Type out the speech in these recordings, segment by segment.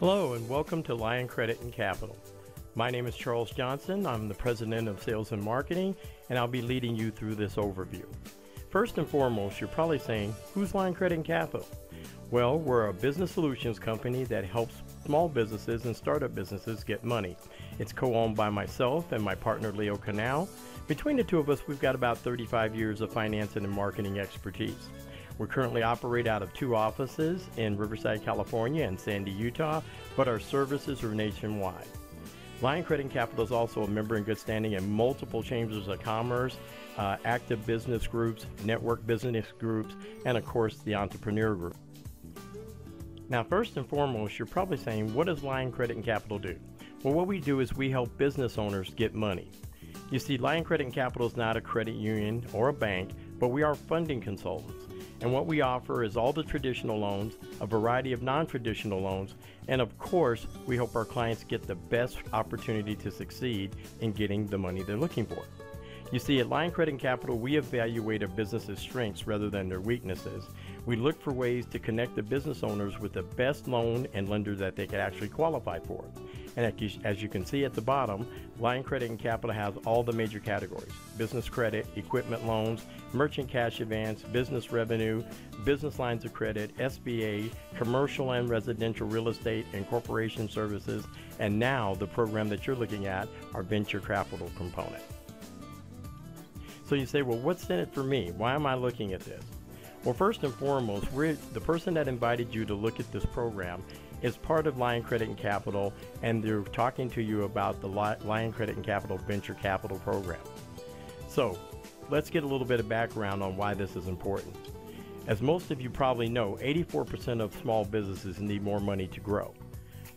Hello and welcome to Lion Credit and Capital. My name is Charles Johnson. I'm the President of Sales and Marketing, and I'll be leading you through this overview. First and foremost, you're probably saying, who's Lion Credit and Capital? Well, we're a business solutions company that helps small businesses and startup businesses get money. It's co-owned by myself and my partner Leo Canal. Between the two of us, we've got about 35 years of finance and marketing expertise. We currently operate out of 2 offices in Riverside, California and Sandy, Utah, but our services are nationwide. Lion Credit and Capital is also a member in good standing in multiple chambers of commerce, active business groups, network business groups, and of course the entrepreneur group. Now, first and foremost, you're probably saying, what does Lion Credit and Capital do? Well, what we do is we help business owners get money. You see, Lion Credit and Capital is not a credit union or a bank, but we are funding consultants. And what we offer is all the traditional loans, a variety of non-traditional loans, and of course, we help our clients get the best opportunity to succeed in getting the money they're looking for. You see, at Lion Credit and Capital, we evaluate a business's strengths rather than their weaknesses. We look for ways to connect the business owners with the best loan and lender that they could actually qualify for. And as you can see at the bottom, Lion Credit and Capital has all the major categories: business credit, equipment loans, merchant cash advance, business revenue, business lines of credit, SBA, commercial and residential real estate and corporation services, and now the program that you're looking at, our venture capital component. So you say, well, what's in it for me? Why am I looking at this? Well, first and foremost, the person that invited you to look at this program is part of Lion Credit and Capital, and they're talking to you about the Lion Credit and Capital Venture Capital Program. So let's get a little bit of background on why this is important. As most of you probably know, 84% of small businesses need more money to grow.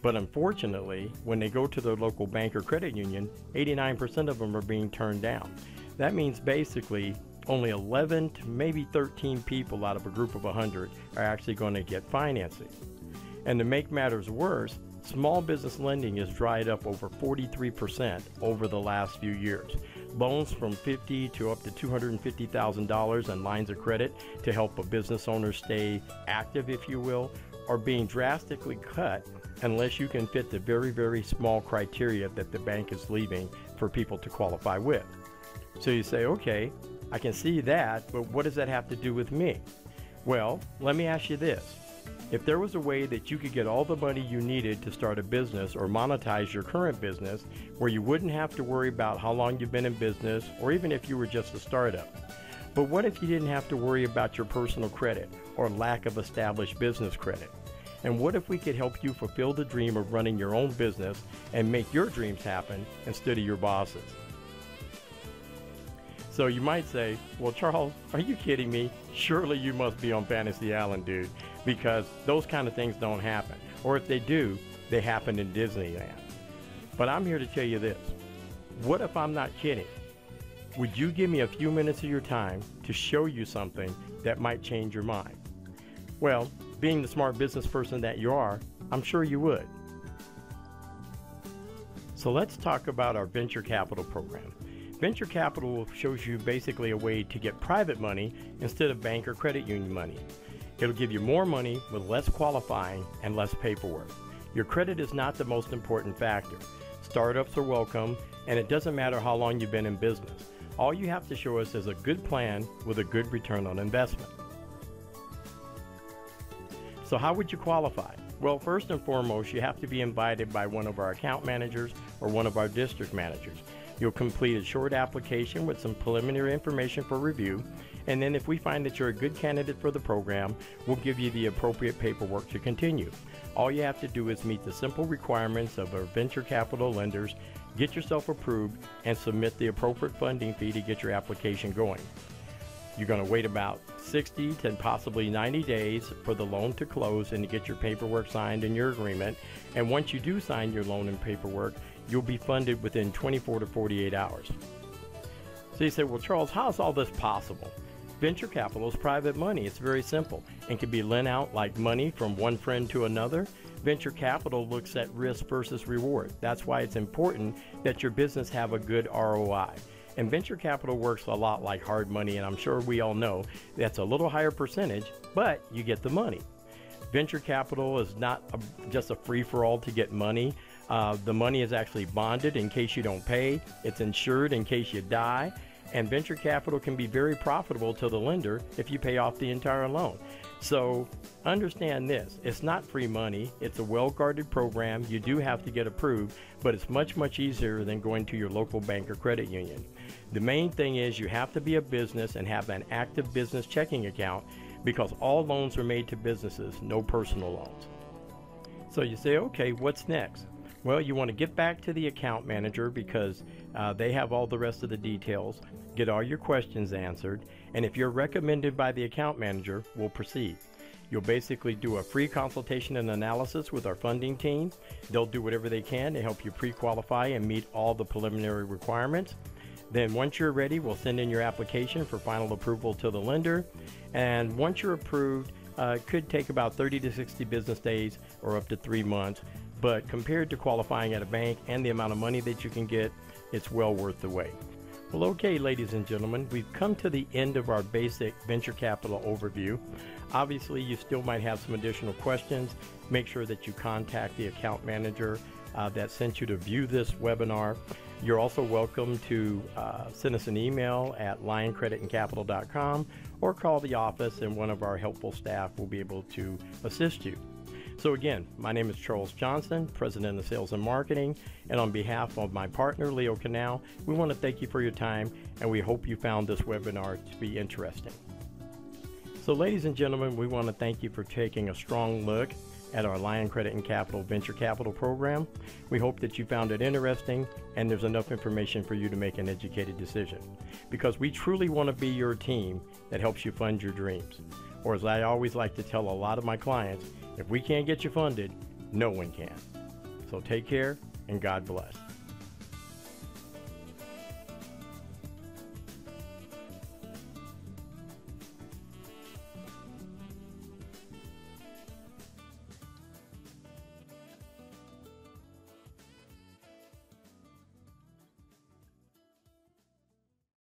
But unfortunately, when they go to their local bank or credit union, 89% of them are being turned down. That means basically only 11 to maybe 13 people out of a group of 100 are actually going to get financing. And to make matters worse, small business lending has dried up over 43% over the last few years. Loans from $50,000 to up to $250,000 on lines of credit to help a business owner stay active, if you will, are being drastically cut unless you can fit the very, very small criteria that the bank is leaving for people to qualify with. So you say, okay, I can see that, but what does that have to do with me? Well, let me ask you this. If there was a way that you could get all the money you needed to start a business or monetize your current business where you wouldn't have to worry about how long you've been in business or even if you were just a startup. But what if you didn't have to worry about your personal credit or lack of established business credit? And what if we could help you fulfill the dream of running your own business and make your dreams happen instead of your boss's? So you might say, well, Charles, are you kidding me? Surely you must be on Fantasy Island, dude, because those kind of things don't happen. Or if they do, they happen in Disneyland. But I'm here to tell you this. What if I'm not kidding? Would you give me a few minutes of your time to show you something that might change your mind? Well, being the smart business person that you are, I'm sure you would. So let's talk about our venture capital program. Venture capital shows you basically a way to get private money instead of bank or credit union money. It'll give you more money with less qualifying and less paperwork. Your credit is not the most important factor. Startups are welcome, and it doesn't matter how long you've been in business. All you have to show us is a good plan with a good return on investment. So how would you qualify? Well, first and foremost, you have to be invited by one of our account managers or one of our district managers. You'll complete a short application with some preliminary information for review, and then if we find that you're a good candidate for the program, we'll give you the appropriate paperwork to continue. All you have to do is meet the simple requirements of our venture capital lenders, get yourself approved, and submit the appropriate funding fee to get your application going. You're going to wait about 60 to possibly 90 days for the loan to close and to get your paperwork signed and your agreement. And once you do sign your loan and paperwork, you'll be funded within 24 to 48 hours. So you say, well, Charles, how is all this possible? Venture capital is private money. It's very simple and can be lent out like money from one friend to another. Venture capital looks at risk versus reward. That's why it's important that your business have a good ROI. And venture capital works a lot like hard money, and I'm sure we all know that's a little higher percentage, but you get the money. Venture capital is not just a free-for-all to get money. The money is actually bonded in case you don't pay. It's insured in case you die. And venture capital can be very profitable to the lender if you pay off the entire loan. So understand this, it's not free money. It's a well-guarded program. You do have to get approved, but it's much, much easier than going to your local bank or credit union. The main thing is you have to be a business and have an active business checking account, because all loans are made to businesses, no personal loans. So you say, okay, what's next? Well, you want to get back to the account manager, because they have all the rest of the details, get all your questions answered, and if you're recommended by the account manager, we'll proceed. You'll basically do a free consultation and analysis with our funding team. They'll do whatever they can to help you pre-qualify and meet all the preliminary requirements. Then once you're ready, we'll send in your application for final approval to the lender. And once you're approved, it could take about 30 to 60 business days or up to 3 months. But compared to qualifying at a bank and the amount of money that you can get, it's well worth the wait. Well, okay, ladies and gentlemen, we've come to the end of our basic venture capital overview. Obviously, you still might have some additional questions. Make sure that you contact the account manager that sent you to view this webinar. You're also welcome to send us an email at lioncreditandcapital.com or call the office, and one of our helpful staff will be able to assist you. So again, my name is Charles Johnson, President of Sales and Marketing, and on behalf of my partner, Leo Canal, we want to thank you for your time, and we hope you found this webinar to be interesting. So ladies and gentlemen, we want to thank you for taking a strong look at our Lion Credit and Capital Venture Capital Program. We hope that you found it interesting and there's enough information for you to make an educated decision, because we truly want to be your team that helps you fund your dreams. Or as I always like to tell a lot of my clients, if we can't get you funded, no one can. So take care and God bless.